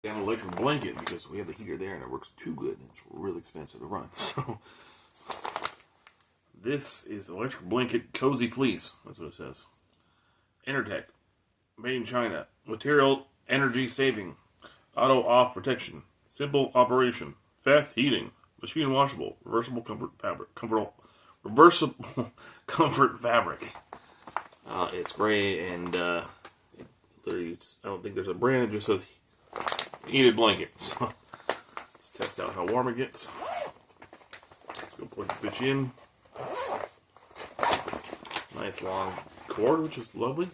an electric blanket because we have the heater there and it works too good. It's really expensive to run. So this is electric blanket cozy fleece. That's what it says. Intertech, made in China. Material energy saving, auto off protection, simple operation, fast heating, machine washable, reversible comfort fabric. Reversible comfort fabric. It's gray and I don't think there's a brand. It just says heated blanket. So let's test out how warm it gets. Let's go plug the stitch in. Nice long cord, which is lovely.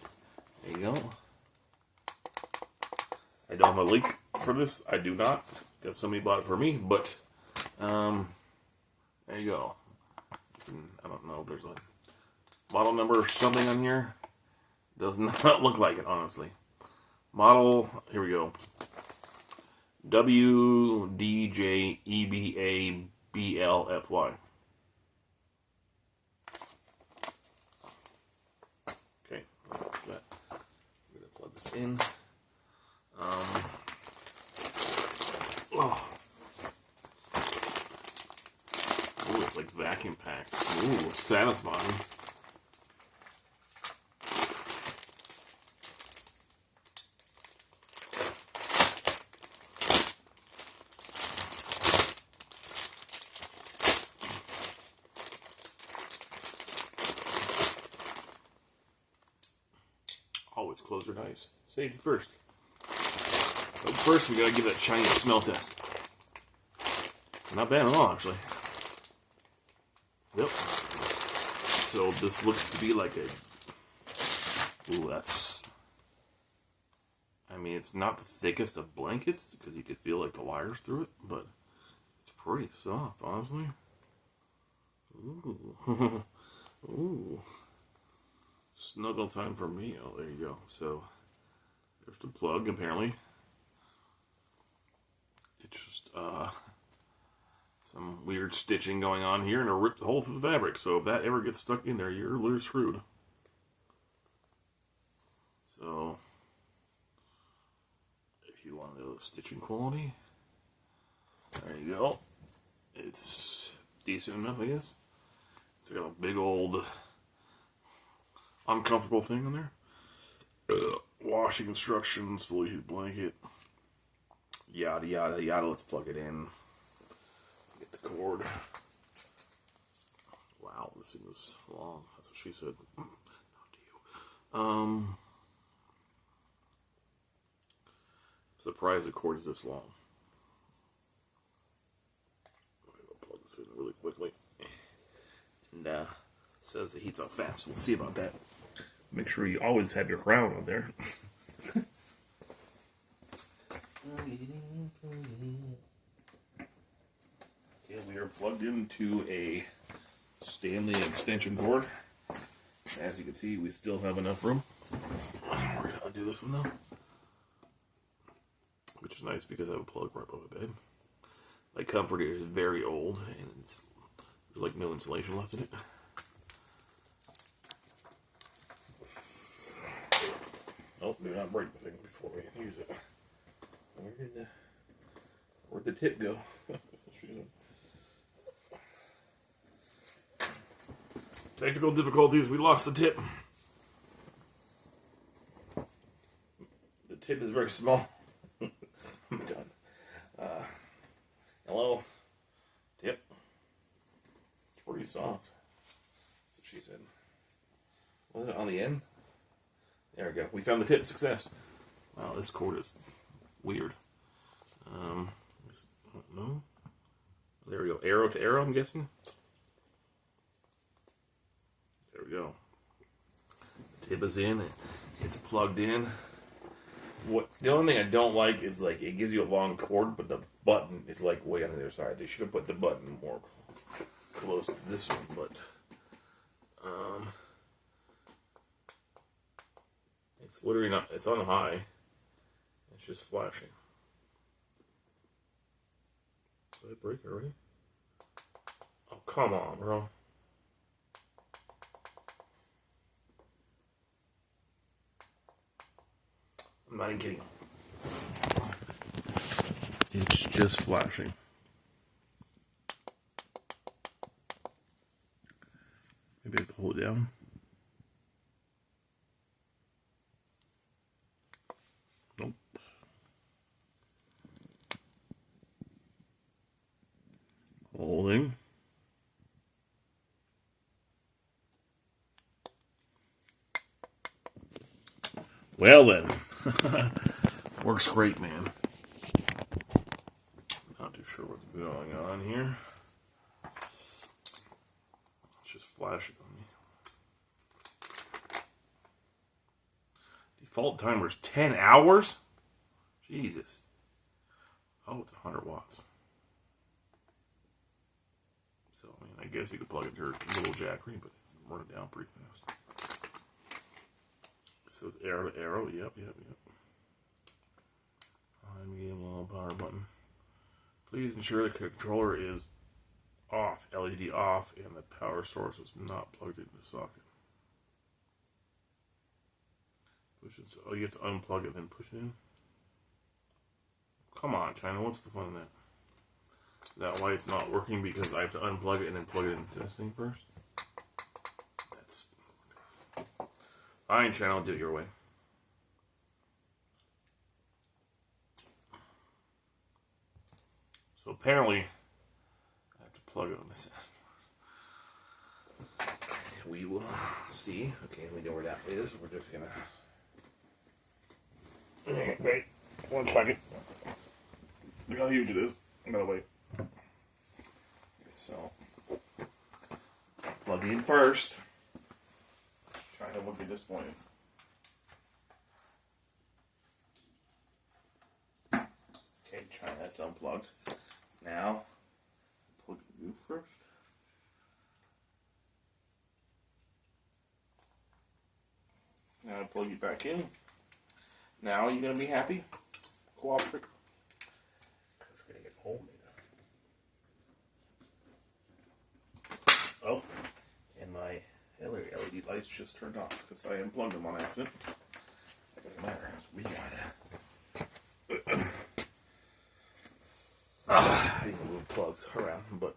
There you go. I don't have a link for this. I do not. Got somebody bought it for me, but there you go. I don't know if there's a model number or something on here. Does not look like it, honestly. Model, here we go. wdj-eba-bl-fy. Okay, I'm going to plug this in. Ooh, it's like vacuum packed. Ooh, satisfying. Always close your eyes. Safety first. But first, we gotta give that Chinese smell test. Not bad at all, actually. Yep. So this looks to be like a... Ooh, that's... I mean, it's not the thickest of blankets, because you could feel like the wires through it, but it's pretty soft, honestly. Ooh. Ooh. Snuggle time for me. Oh, there you go. So, there's the plug, apparently. It's just, some weird stitching going on here and a ripped hole through the fabric. So if that ever gets stuck in there, you're literally screwed. So if you want to know the stitching quality, there you go. It's decent enough, I guess. It's got a big old uncomfortable thing on there. Washing instructions, fully heated blanket. Yada yada yada. Let's plug it in. Get the cord. Wow, this thing is long. That's what she said. Not to you. Surprised the cord is this long. Okay, I'll plug this in really quickly. And says it heats up fast. We'll see about that. Make sure you always have your crown on there. Okay, we are plugged into a Stanley extension cord. As you can see, we still have enough room. We're going to undo this one though. Which is nice because I have a plug right above the bed. My comforter is very old and there's like no insulation left in it. Oh, do not break the thing before we use it. Where'd the tip go? Technical difficulties, we lost the tip. The tip is very small. I'm done. Hello? Tip. It's pretty soft. That's what she said. Was it on the end? There we go. We found the tip. Success. Wow, this cord is weird. No. There we go. Arrow to arrow, I'm guessing. There we go. The tip is in. It's plugged in. The only thing I don't like is like it gives you a long cord, but the button is like way on the other side. They should have put the button more close to this one, but it's literally not. It's on high. It's just flashing. Did it break already? Oh, come on, bro. I'm not even kidding. It's just flashing. Maybe I have to hold it down. Nope. Holding. Well then. Works great, man. Not too sure what's going on here. It's just flashing on me. Default timer is 10 hours? Jesus. Oh, it's 100 watts. So, I mean, I guess you could plug it to your little jackery, but run it down pretty fast. So it's arrow to arrow. Yep. High, medium, low power button. Please ensure the controller is off, LED off, and the power source is not plugged into the socket. Push it. Oh, you have to unplug it, then push it in. Come on, China. What's the fun in that? Is that why it's not working? Because I have to unplug it and then plug it into this thing first? That's fine, China. I'll do it your way. So apparently, I have to plug it on this end. We will see. Okay, we know where that is. We're just gonna. Wait, 1 second. Look how huge it is. By the way. So, plug in first. China won't be disappointed. Okay, China, that's unplugged. Now, plug you first. Now plug you back in. Now you gonna be happy? Cooperate. It's gonna get home. Oh, and my LED lights just turned off because I unplugged them on accident. It doesn't matter. We got it. I need to move plugs around, but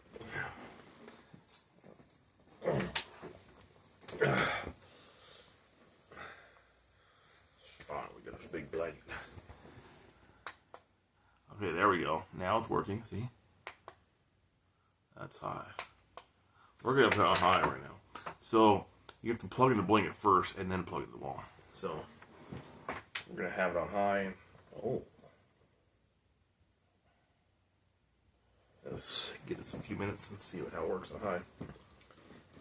fine. We got this big blanket. Okay, there we go. Now it's working. See, that's high. We're gonna put it on high right now. So you have to plug in the blanket first and then plug it in the wall. So we're gonna have it on high. Oh. Let's give it a few minutes and see how it works on high.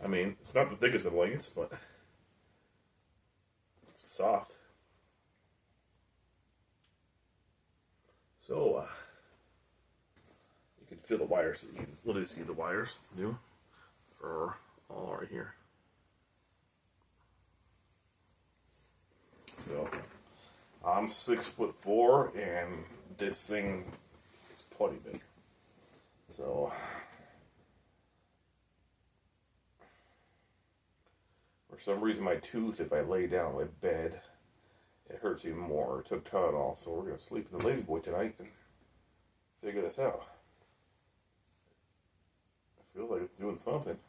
I mean, it's not the thickest of blankets, but it's soft. So, you can feel the wires. You can literally see the wires, are all right here. So, I'm 6'4", and this thing is plenty big. So, for some reason my tooth, if I lay down on my bed, it hurts even more. I took Tylenol, so we're going to sleep in the lazy boy tonight and figure this out. It feels like it's doing something.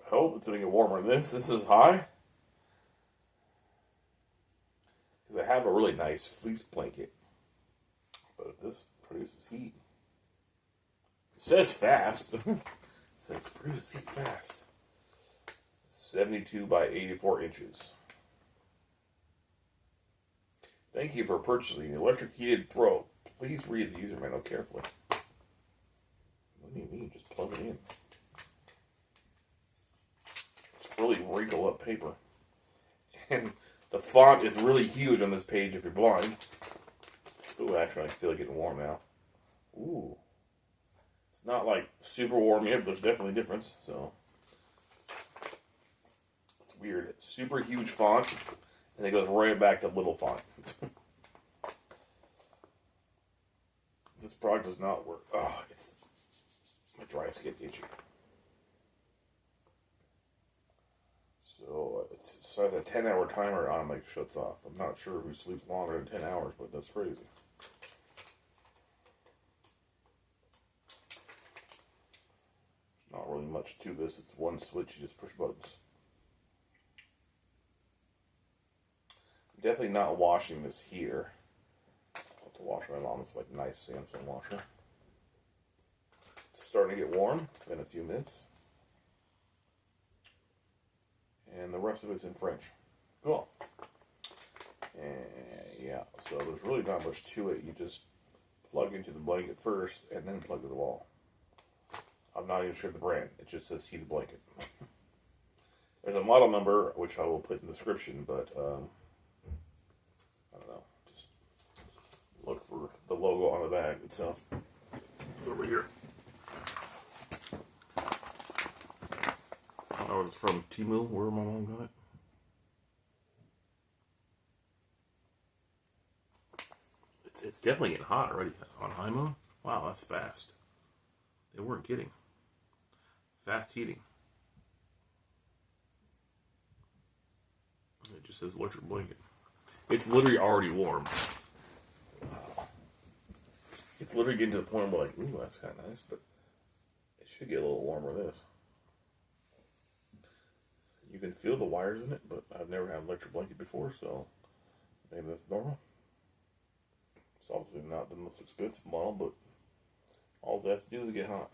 I hope it's going to get warmer than this. This is high. I have a really nice fleece blanket, but this produces heat. It says fast. It says produces heat fast. 72 by 84 inches. Thank you for purchasing the electric heated throw. Please read the user manual carefully. What do you mean? Just plug it in. It's really wrinkled up paper. And the font is really huge on this page if you're blind. Ooh, actually, I feel like getting warm now. Ooh. It's not like super warm yet, but there's definitely a difference, so. It's weird. Super huge font, and it goes right back to little font. This product does not work. Oh, it's my dry skin itchy. So, So the 10-hour timer automatically shuts off. I'm not sure who sleeps longer than 10 hours, but that's crazy. Not really much to this. It's one switch, you just push buttons. I'm definitely not washing this here. I'll have to wash my mom's like nice Samsung washer. It's starting to get warm. It's been a few minutes. And the rest of it's in French. Cool. And yeah, so there's really not much to it. You just plug into the blanket first and then plug to the wall. I'm not even sure the brand. It just says heated blanket. There's a model number, which I will put in the description, but I don't know. Just look for the logo on the bag itself. It's over here. I don't know if it's from Temu, where my mom got it. It's definitely getting hot already on high moon. Wow, that's fast. They weren't kidding. Fast heating. It just says electric blanket. It's literally already warm. It's literally getting to the point where like, ooh, that's kind of nice, but it should get a little warmer than this. You can feel the wires in it, but I've never had an electric blanket before, so maybe that's normal. It's obviously not the most expensive model, but all it has to do is get hot.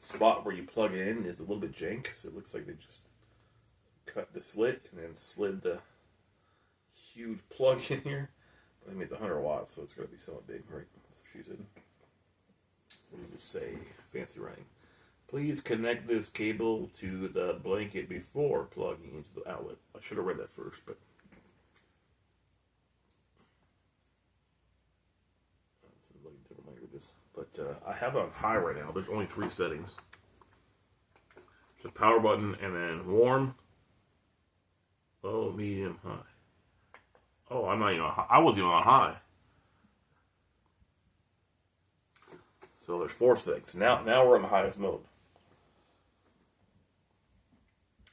The spot where you plug it in is a little bit jank, so it looks like they just cut the slit and then slid the huge plug in here. But I mean, it's 100 watts, so it's going to be somewhat big, right? That's what she said. What does it say? Fancy writing. Please connect this cable to the blanket before plugging into the outlet. I should have read that first, but seems like a different language. But I have it on high right now. There's only 3 settings. There's a power button and then warm, low, medium, high. Oh, I'm not even on high. I wasn't even on high. So there's 4 settings. Now we're on the highest mode.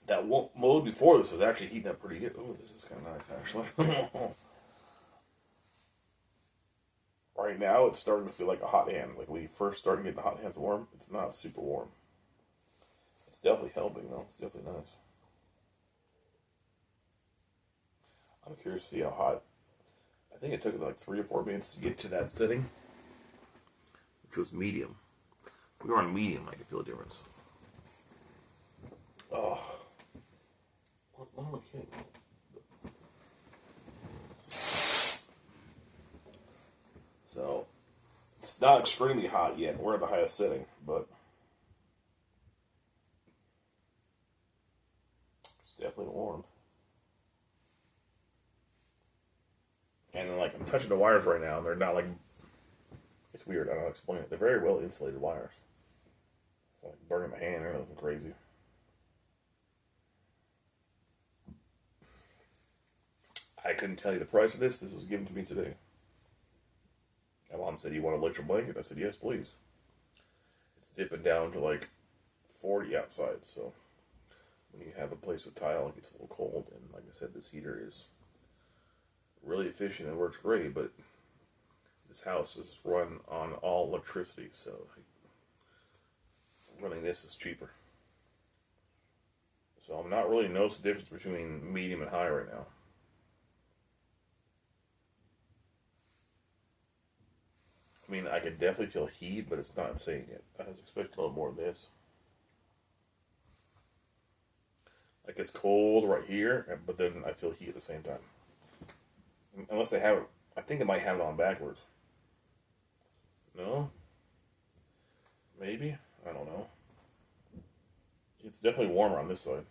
That mode before this was actually heating up pretty good. Oh, this is kind of nice, actually. Right now, it's starting to feel like a hot hand. Like when you first start getting the hot hands warm, it's not super warm. It's definitely helping, though. It's definitely nice. I'm curious to see how hot. I think it took like 3 or 4 minutes to get to that setting, which was medium. If we were on medium, I could feel a difference. Oh. What am I kidding? So, it's not extremely hot yet. We're at the highest setting, but it's definitely warm. And like I'm touching the wires right now, and they're not like, it's weird. I don't know how to explain it. They're very well insulated wires. It's like burning my hand or nothing crazy. I couldn't tell you the price of this. This was given to me today. My mom said, "You want an electric blanket?" I said, "Yes, please." It's dipping down to like 40 outside, so when you have a place with tile, it gets a little cold. And like I said, this heater is really efficient and works great, but this house is run on all electricity, so running this is cheaper. So I'm not really noticing the difference between medium and high right now. I mean, I could definitely feel heat, but it's not insane yet. I was expecting a little more of this. Like it's cold right here, but then I feel heat at the same time. Unless they have it, I think it might have it on backwards. No? Maybe? I don't know. It's definitely warmer on this side.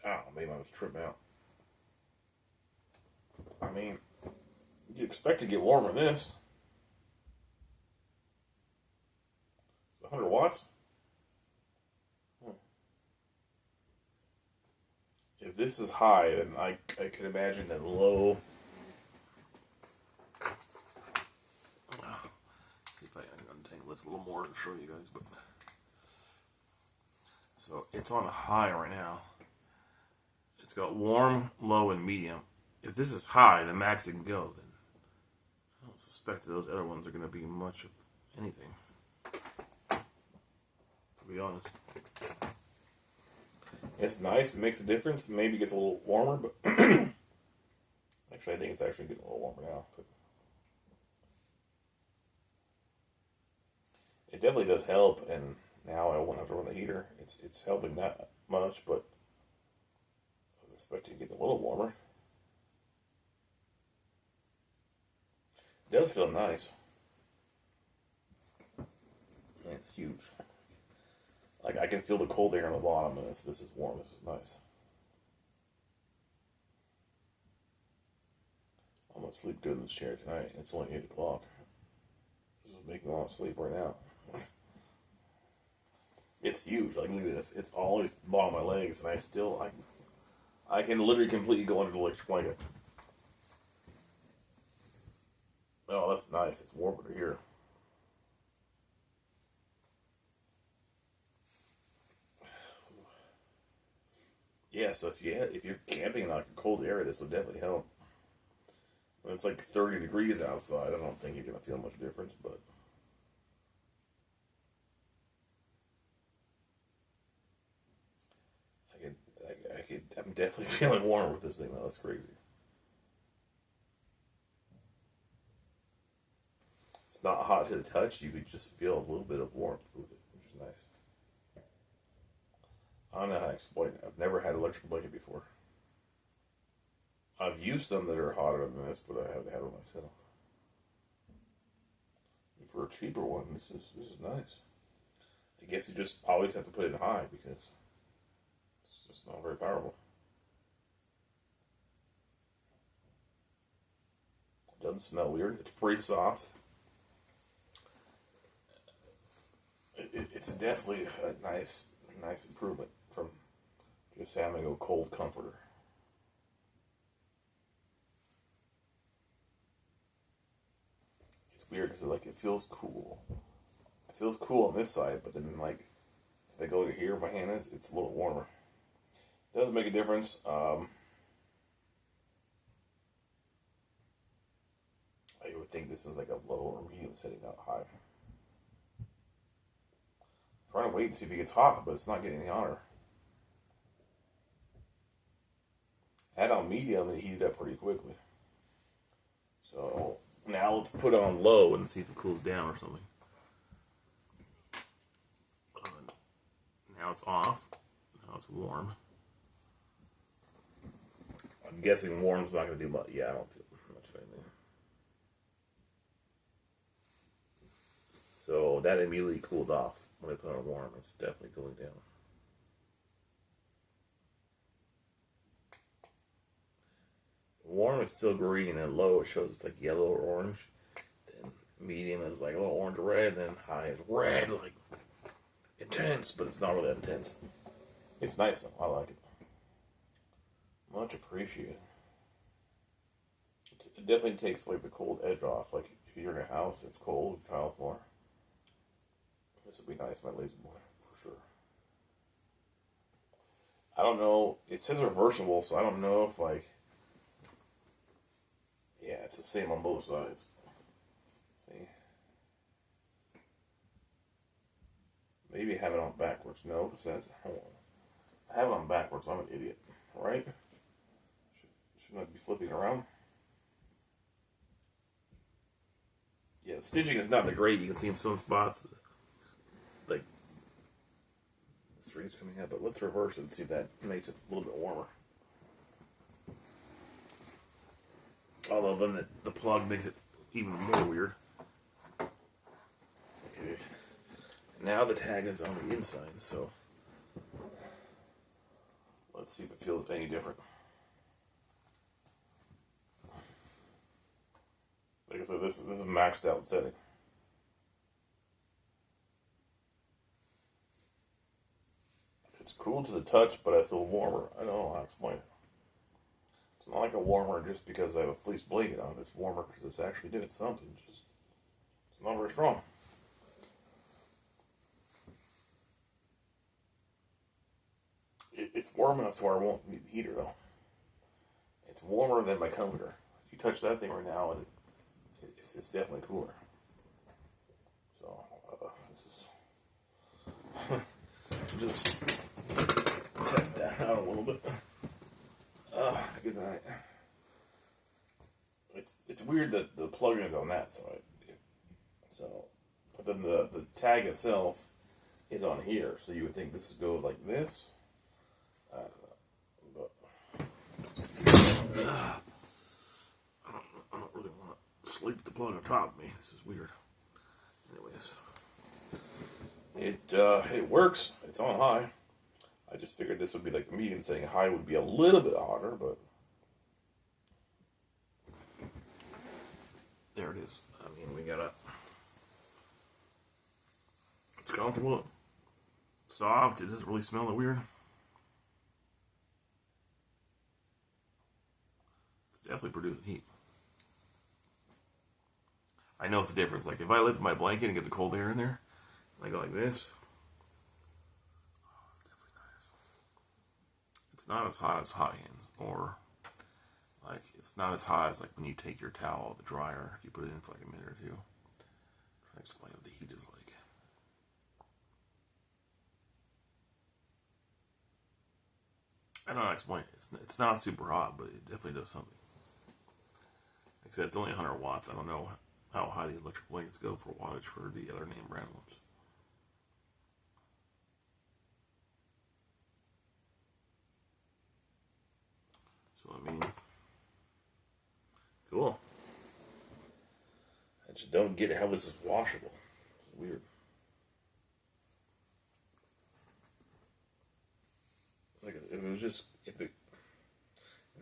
Oh, maybe I was tripping out. I mean, you expect to get warmer than this. It's 100 watts. If this is high, then I could imagine that low. See if I can untangle this a little more to show you guys. But So it's on high right now. It's got warm, low, and medium. If this is high, the max it can go, then I don't suspect that those other ones are going to be much of anything. To be honest. It's nice. It makes a difference. Maybe it gets a little warmer, but actually, I think it's actually getting a little warmer now. But it definitely does help, and now I won't have to run the heater. It's helping that much, but I was expecting to get a little warmer. It does feel nice. And it's huge. Like, I can feel the cold air on the bottom, and this is warm. This is nice. I'm going to sleep good in this chair tonight. It's only 8 o'clock. This is making me want to sleep right now. It's huge. Like, look at this. It's always the bottom of my legs, and I can literally completely go under the electric blanket. Oh, that's nice. It's warm over here. Yeah, so if you're camping in like a cold area, this will definitely help. When it's like 30 degrees outside, I don't think you're gonna feel much difference, but I'm definitely feeling warm with this thing though. That's crazy. It's not hot to the touch. You could just feel a little bit of warmth with it, which is nice. I don't know how to explain it. I've never had an electrical blanket before. I've used some that are hotter than this, but I haven't had one myself. And for a cheaper one, this is nice. I guess you just always have to put it high because it's just not very powerful. It doesn't smell weird. It's pretty soft. It's definitely a nice improvement from just having a cold comforter. It's weird because it feels cool. It feels cool on this side, but then like if I go to here, my hand is, it's a little warmer. It doesn't make a difference. I would think this is like a low or medium setting, not high. I'm trying to wait and see if it gets hot, but it's not getting any hotter. I had on medium and it heated up pretty quickly. So now let's put it on low and see if it cools down or something. Now it's off. Now it's warm. I'm guessing warm's not going to do much. Yeah, I don't feel much of anything. So that immediately cooled off when I put on warm. It's definitely cooling down. Warm is still green, and low it shows it's like yellow or orange. Then medium is like a little orange red, then high is red, like intense, but it's not really that intense. It's nice though. I like it. Much appreciated. It definitely takes like the cold edge off. Like if you're in a house, it's cold, tile floor. This would be nice, my lazy boy, for sure. I don't know. It says reversible, so I don't know if like. Yeah, it's the same on both sides. See? Maybe have it on backwards. No, because that's. Hold on. I have it on backwards. I'm an idiot. Right? Shouldn't I be flipping around? Yeah, the stitching is not that great. You can see in some spots, like, the string's coming out. But let's reverse it and see if that makes it a little bit warmer. Although then the plug makes it even more weird. Okay. Now the tag is on the inside, so let's see if it feels any different. Like I said, this is a maxed out setting. It's cool to the touch, but I feel warmer. I don't know how to explain it. It's not like a warmer just because I have a fleece blanket on. It's warmer because it's actually doing something. Just it's not very strong. It's warm enough to where I won't need the heater though. It's warmer than my comforter. If you touch that thing right now, and it's definitely cooler. So this is just test that out a little bit. Good night. It's weird that the plug-in is on that side. So, but then the tag itself is on here, so you would think this would go like this. I don't know, but I don't really want to sleep with the plug on top of me. This is weird. Anyways, it works. It's on high. I just figured this would be like the medium setting. High would be a little bit hotter, but there it is. I mean, we got it's comfortable, soft. It doesn't really smell that weird. It's definitely producing heat. I notice the difference. Like if I lift my blanket and get the cold air in there, and I go like this. It's definitely nice. It's not as hot as hot hands, or like it's not as hot as like when you take your towel out of the dryer if you put it in for like a minute or two. Try to explain what the heat is like. I don't know how to explain it. It's not super hot, but it definitely does something. Like I said, it's only 100 watts. I don't know how high the electric blankets go for wattage for the other name brand ones. So, I mean, cool. I just don't get how this is washable. It's weird. Like if it was just if it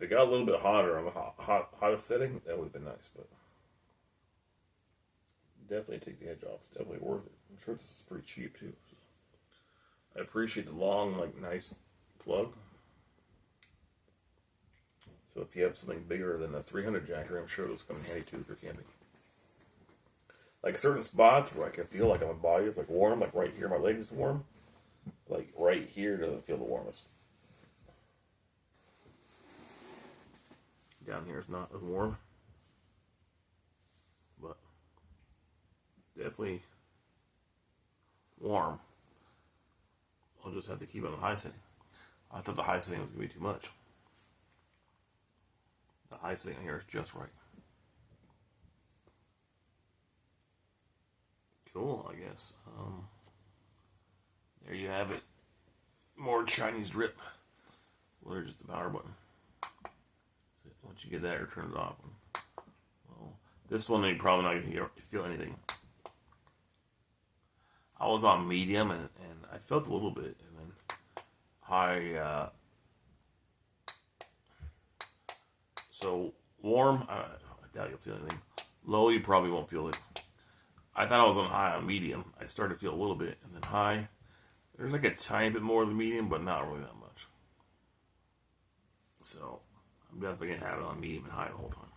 got a little bit hotter on the hottest setting, that would have been nice. But definitely take the edge off. It's definitely worth it. I'm sure this is pretty cheap too. So I appreciate the long, like nice plug. So if you have something bigger than a 300 jacker, I'm sure this will come in handy too if you're camping. Like certain spots where I can feel like my body is like warm, like right here, my legs is warm. Like right here doesn't feel the warmest. Down here is not as warm, but it's definitely warm. I'll just have to keep it on the high setting. I thought the high setting was going to be too much. The high setting here is just right. Cool, I guess. There you have it. More Chinese drip. Well, there's just the power button. Once you get that, or turn it off. Well, this one, you're probably not going to feel anything. I was on medium, and I felt a little bit, and then high. So warm, I doubt you'll feel anything. Low, you probably won't feel it. I thought I was on high on medium. I started to feel a little bit, and then high. There's like a tiny bit more than medium, but not really that much. So I'm definitely going to have it on medium and high the whole time.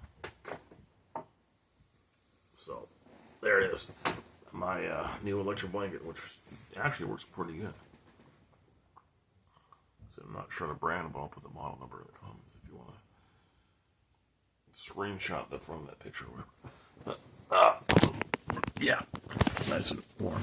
So there it is. My new electric blanket, which actually works pretty good. So I'm not sure the brand, but I'll put the model number in the comments if you want to screenshot the front of that picture. But, yeah, nice and warm.